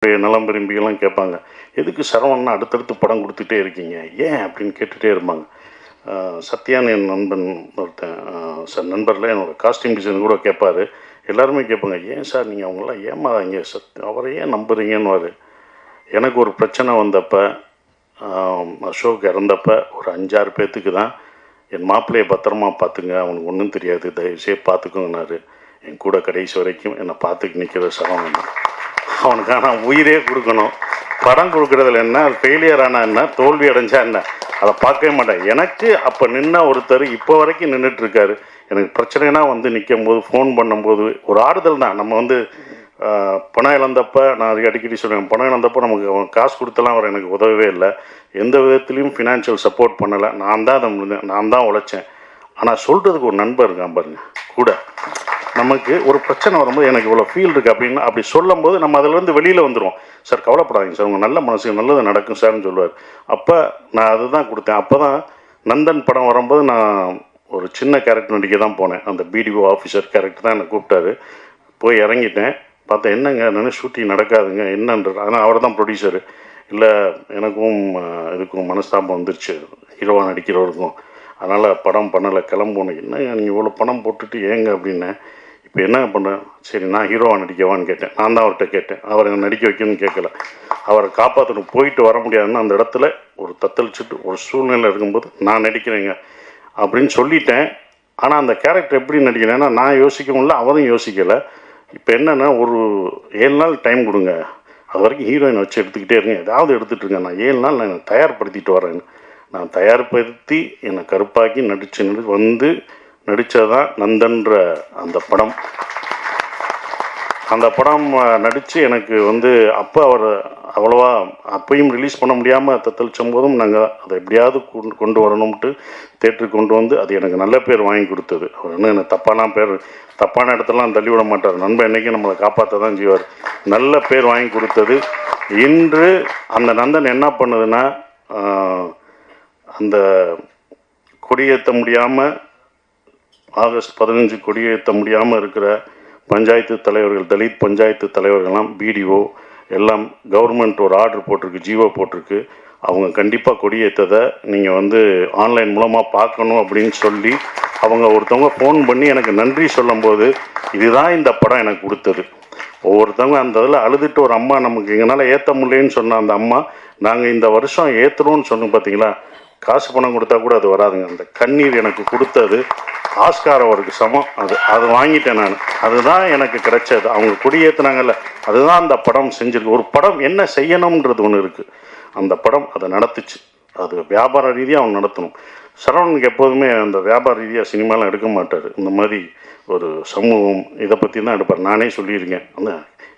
நலம் விரும்பியெல்லாம் கேட்பாங்க, எதுக்கு சரவணா அடுத்தடுத்து படம் கொடுத்துட்டே இருக்கீங்க, ஏன் அப்படின்னு கேட்டுகிட்டே இருப்பாங்க. சத்யான்னு என் நண்பன் ஒருத்தன், சார் நண்பரில் என்னோடய காஸ்டியூம் டிசைன் கூட கேட்பார். எல்லாருமே கேட்பாங்க, ஏன் சார் நீங்கள் அவங்களாம் ஏமாறாங்க, அவரை ஏன் நம்புறீங்கன்னு. எனக்கு ஒரு பிரச்சனை வந்தப்போ, அசோக் இறந்தப்போ ஒரு 5-6 பேர்த்துக்கு தான் என் மாப்பிள்ளையை பத்திரமா பார்த்துங்க, அவனுக்கு ஒன்றும் தெரியாது, தயவுசெய்து பார்த்துக்கோங்கன்னாரு. என் கூட கடைசி வரைக்கும் என்னை பார்த்துக்கு நிற்கிற சரவணன். அவனுக்கான உயிரே கொடுக்கணும். படம் கொடுக்குறதுல என்ன, ஃபெயிலியர் ஆனால் என்ன, தோல்வி அடைஞ்சா என்ன, அதை பார்க்கவே மாட்டேன். எனக்கு அப்போ நின்ன ஒருத்தர் இப்போ வரைக்கும் நின்றுட்டுருக்காரு. எனக்கு பிரச்சனைனா வந்து நிற்கும் போது ஃபோன் பண்ணும்போது ஒரு ஆறுதல் தான். நம்ம வந்து பணம் இழந்தப்போ, நான் அடிக்கடி சொல்லுவேன், பணம் இழந்தப்போ நமக்கு அவன் காசு கொடுத்தலாம் அவர் எனக்கு உதவவே இல்லை, எந்த விதத்துலேயும் ஃபினான்ஷியல் சப்போர்ட் பண்ணலை. நான் தான் உழைச்சேன். ஆனால் சொல்கிறதுக்கு ஒரு நண்பர் இருக்கான் பாருங்க கூட. நமக்கு ஒரு பிரச்சனை வரும்போது எனக்கு இவ்வளோ ஃபீல் இருக்குது அப்படின்னு அப்படி சொல்லும் போது நம்ம அதிலேருந்து வெளியில் வந்துடுவோம். சார் கவலைப்படாதீங்க சார், உங்கள் நல்ல மனசுக்கு நல்லது நடக்கும் சார்னு சொல்லுவார். அப்போ நான் அதுதான் கொடுத்தேன். அப்போ தான் நந்தன் படம் வரும்போது நான் ஒரு சின்ன கேரக்டர் நடிக்க தான் போனேன். அந்த பிடிஓ ஆஃபீஸர் கேரக்டர் தான் என்னை கூப்பிட்டாரு. போய் இறங்கிட்டேன். பார்த்தேன், என்னங்க என்னென்னு ஷூட்டிங் நடக்காதுங்க என்னன்றது. ஆனால் அவர் தான் ப்ரொடியூசரு. இல்லை எனக்கும் இதுக்கும் மனஸ்தாபம் வந்துருச்சு, ஹீரோவாக நடிக்கிறவருக்கும், அதனால் படம் பண்ணலை, கிளம்புனேன். என்னங்க நீங்கள் இவ்வளோ பணம் போட்டுட்டு ஏங்க அப்படின்னேன். இப்போ என்ன பண்ணுறேன், சரி நான் ஹீரோவாக நடிக்கவான்னு கேட்டேன். நான் தான் அவர்கிட்ட கேட்டேன், அவர் என்னை நடிக்க வைக்கணும்னு கேட்கல. அவரை காப்பாற்றணும், போயிட்டு வர முடியாதுன்னு அந்த இடத்துல ஒரு தத்தளிச்சுட்டு ஒரு சூழ்நிலை இருக்கும்போது நான் நடிக்கிறேங்க அப்படின்னு சொல்லிட்டேன். ஆனால் அந்த கேரக்டர் எப்படி நடிக்கிறேன்னா நான் யோசிக்கவும் இல்லை, அவரும் யோசிக்கலை. இப்போ என்னென்னா ஒரு 7 நாள் டைம் கொடுங்க, அது வரைக்கும் ஹீரோயின் வச்சு எடுத்துக்கிட்டே இருங்க, ஏதாவது எடுத்துகிட்ருங்க, நான் 7 நாள் நான் தயார்படுத்திட்டு வரேன்னு. நான் தயார்படுத்தி என்னை கருப்பாக்கி நடித்ததான் நந்தன்ற அந்த படம். அந்த படம் நடித்து எனக்கு வந்து அப்போ அவர் அவ்வளோவா அப்பையும் ரிலீஸ் பண்ண முடியாமல் தத்தளிச்சும் போதும் நாங்கள் அதை எப்படியாவது கொண்டு வரணும்ட்டு தேட்டருக்கு கொண்டு வந்து அது எனக்கு நல்ல பேர் வாங்கி கொடுத்தது. அவர் இன்னும் என்னை தப்பான இடத்துலலாம் தள்ளி விட மாட்டார். நண்பன் என்றைக்கும் நம்மளை காப்பாற்ற தான் செய்வார். நல்ல பேர் வாங்கி கொடுத்தது. இன்று அந்த நந்தன் என்ன பண்ணுதுன்னா, அந்த கொடியேற்ற முடியாமல் ஆகஸ்ட் 15 கொடியேற்ற முடியாமல் இருக்கிற பஞ்சாயத்து தலைவர்கள், தலித் பஞ்சாயத்து தலைவர்கள்லாம், பிடிஓ எல்லாம் கவர்மெண்ட் ஒரு ஆர்டர் போட்டிருக்கு, ஜிஓ போட்டிருக்கு, அவங்க கண்டிப்பாக கொடியேற்றதை நீங்கள் வந்து ஆன்லைன் மூலமாக பார்க்கணும் அப்படின்னு சொல்லி அவங்க ஒருத்தவங்க ஃபோன் பண்ணி எனக்கு நன்றி சொல்லும்போது இதுதான் இந்த படம் எனக்கு கொடுத்தது. ஒவ்வொருத்தவங்க அந்த இதில் அழுதுட்டு ஒரு அம்மா, நமக்கு எங்களால் ஏற்ற முடியலன்னு சொன்ன அந்த அம்மா, நாங்கள் இந்த வருஷம் ஏற்றுறோன்னு சொன்னோம் பார்த்தீங்களா, காசு பணம் கொடுத்தா கூட அது வராதுங்க. அந்த கண்ணீர் எனக்கு கொடுத்தது ஆஸ்கார் அவருக்கு சமம். அது வாங்கிட்டேன் நான். அதுதான் எனக்கு கிடைச்சது. அவங்க கொடியேற்றினாங்கல்ல, அதுதான் அந்த படம் செஞ்சிருக்கு. ஒரு படம் என்ன செய்யணுன்றது ஒன்று இருக்குது. அந்த படம் அதை நடத்துச்சு. அது வியாபார ரீதியாக அவன் நடத்தணும். சரவணனுக்கு எப்போதுமே அந்த வியாபார ரீதியாக சினிமாலாம் எடுக்க மாட்டார். இந்த மாதிரி ஒரு சமூகம் இதை பற்றி தான் எடுப்பார். நானே சொல்லியிருக்கேன், அந்த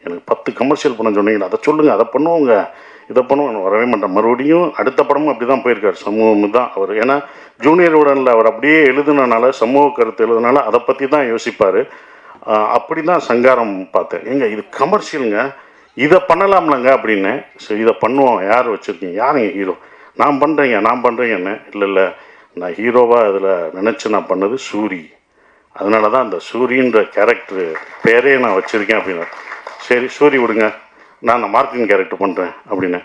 எனக்கு 10 கமர்ஷியல் படம் சொன்னீங்களா, அதை சொல்லுங்கள், அதை பண்ணுவோங்க, இதை பண்ணுவோம், வரவே மாட்டேன். மறுபடியும் அடுத்த படமும் அப்படி தான் போயிருக்கார். சமூகம் தான் அவர். ஏன்னா ஜூனியர் உடனில் அவர் அப்படியே எழுதுனால, சமூக கருத்து எழுதுனால அதை பற்றி தான் யோசிப்பார். அப்படி தான் சங்காரம் பார்த்தேன். ஏங்க இது கமர்ஷியலுங்க, இதை பண்ணலாம்லங்க அப்படின்னு. சரி இதை பண்ணுவோம், யார் வச்சுருக்கீங்க, யாருங்க ஹீரோ, நான் பண்ணுறேங்கன்னு. இல்லை நான் ஹீரோவாக அதில் நினச்சி நான் பண்ணது சூரி, அதனால தான் அந்த சூரின்ற கேரக்டரு பேரே நான் வச்சுருக்கேன் அப்படின்னு. சரி சூரி விடுங்க, நான் மார்ட்டின் கேரக்டர் பண்ணுறேன் அப்படின்னு.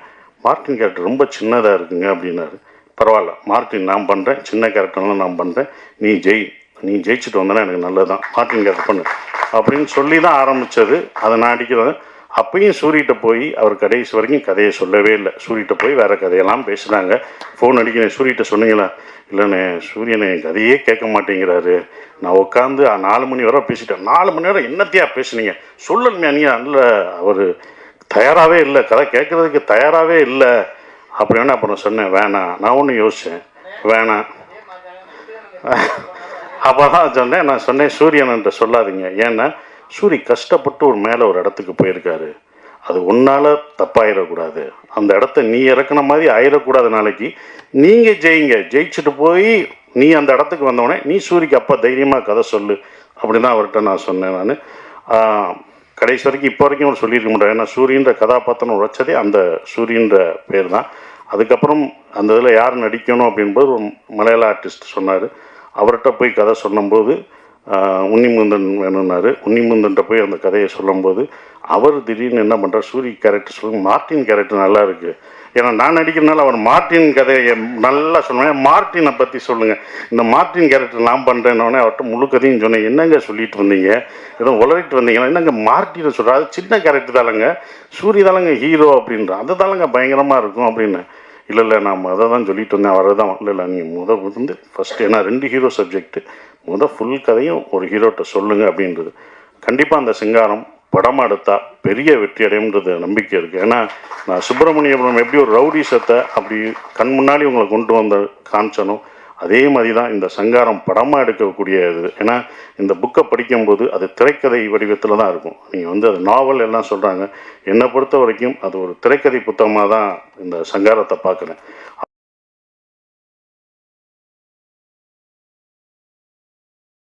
மார்ட்டின் கேரக்டர் ரொம்ப சின்னதாக இருக்குங்க அப்படின்னாரு. பரவாயில்ல, மார்ட்டின் நான் பண்ணுறேன், சின்ன கேரக்டர்லாம் நான் பண்ணுறேன், நீ ஜெயிச்சுட்டு வந்தேன்னா எனக்கு நல்லது தான், மார்ட்டின் கேரக்டர் பண்ணு அப்படின்னு சொல்லி தான் ஆரம்பித்தது. அதை நான் அடிக்கிறேன். அப்பையும் சூரிகிட்ட போய் அவர் கடைசி வரைக்கும் கதையை சொல்லவே இல்லை. சூரிகிட்ட போய் வேறு கதையெல்லாம் பேசுனாங்க. ஃபோன் அடிக்கிறேன், சூரிகிட்ட சொன்னீங்களா, இல்லைண்ணே சூரியனை கதையே கேட்க மாட்டேங்கிறாரு, நான் உட்காந்து 4 மணி வரை பேசிட்டேன். 4 மணி நேரம் என்னத்தையா பேசுனீங்க, சொல்லணுமே நீ. நல்ல அவர் தயாராகவே இல்லை, கதை கேட்குறதுக்கு தயாராகவே இல்லை அப்படின்னு. அப்புறம் சொன்னேன் வேணாம், நான் ஒன்று யோசித்தேன், வேணாம். அப்போ தான் சொன்னேன், நான் சொன்னேன் சூரியன்ட்ட சொல்லாதீங்க, ஏன்னா சூரி கஷ்டப்பட்டு ஒரு மேலே ஒரு இடத்துக்கு போயிருக்காரு, அது ஒன்றால் தப்பாயிடக்கூடாது, அந்த இடத்த நீ இறக்குன மாதிரி ஆயிடக்கூடாது. நாளைக்கு நீங்கள் ஜெயிச்சுட்டு போய் நீ அந்த இடத்துக்கு வந்தோடனே நீ சூரிக்கு அப்போ தைரியமாக கதை சொல்லு அப்படி தான் அவர்கிட்ட நான் சொன்னேன். நான் கடைசி வரைக்கும் இப்போ வரைக்கும் அவர் சொல்லியிருக்க மாட்டேன். ஏன்னா சூரியன்ற கதாபாத்திரம் உழைச்சதே அந்த சூரியன்ற பேர் தான். அதுக்கப்புறம் அந்த இதில் யார் நடிக்கணும் அப்படின்போது ஒரு மலையாள ஆர்டிஸ்ட் சொன்னார். அவர்கிட்ட போய் கதை சொன்னும்போது உன்னிமுந்தன் வேணும்னாரு. உன்னிமுந்தன்ட்ட போய் அந்த கதையை சொல்லும்போது அவர் திடீர்னு என்ன பண்ணுறார், சூரி கேரக்டர் சொல்லுங்க, மார்ட்டின் கேரக்டர் நல்லா இருக்குது, ஏன்னா நான் நடிக்கிறதுனால அவர் மார்ட்டின் கதையை நல்லா சொல்லுவேன், மார்ட்டினை பற்றி சொல்லுங்கள், இந்த மார்ட்டின் கேரக்டர் நான் பண்ணுறேன்னொடனே அவர்கிட்ட முழு கதையும் சொன்னேன். என்னங்க சொல்லிட்டு வந்தீங்க, ஏதோ உளறிட்டு வந்தீங்கன்னா, என்னங்க மார்ட்டினை சொல்கிறார், அது சின்ன கேரக்டர் தானங்க, சூரி தானங்க ஹீரோ அப்படின்ற, அது தானங்க பயங்கரமாக இருக்கும் அப்படின்னு. இல்லை நான் அதை தான் சொல்லிட்டு வந்தேன், அவரை தான். இல்லை நீங்கள் வந்து ஃபஸ்ட்டு, ஏன்னா 2 ஹீரோ சப்ஜெக்ட்டு, ஃபுல் கதையும் ஒரு ஹீரோட்ட சொல்லுங்கள் அப்படின்றது. கண்டிப்பாக அந்த சிங்காரம் படம் எடுத்தால் பெரிய வெற்றி அடையும்ன்றது நம்பிக்கை இருக்குது. ஏன்னா நான் சுப்பிரமணியபுரம் எப்படி ஒரு ரவுடிசத்தை அப்படி கண் முன்னாடி உங்களை கொண்டு வந்த காமிச்சனோ, அதே மாதிரி தான் இந்த சங்காரம் படமாக எடுக்கக்கூடிய இது. ஏன்னா இந்த புக்கை படிக்கும்போது அது திரைக்கதை வடிவத்தில் தான் இருக்கும். நீங்கள் அது நாவல் எல்லாம் சொல்கிறாங்க, என்னை பொறுத்த வரைக்கும் அது ஒரு திரைக்கதை புத்தகமாக தான் இந்த சங்காரத்தை பார்க்குறேன்.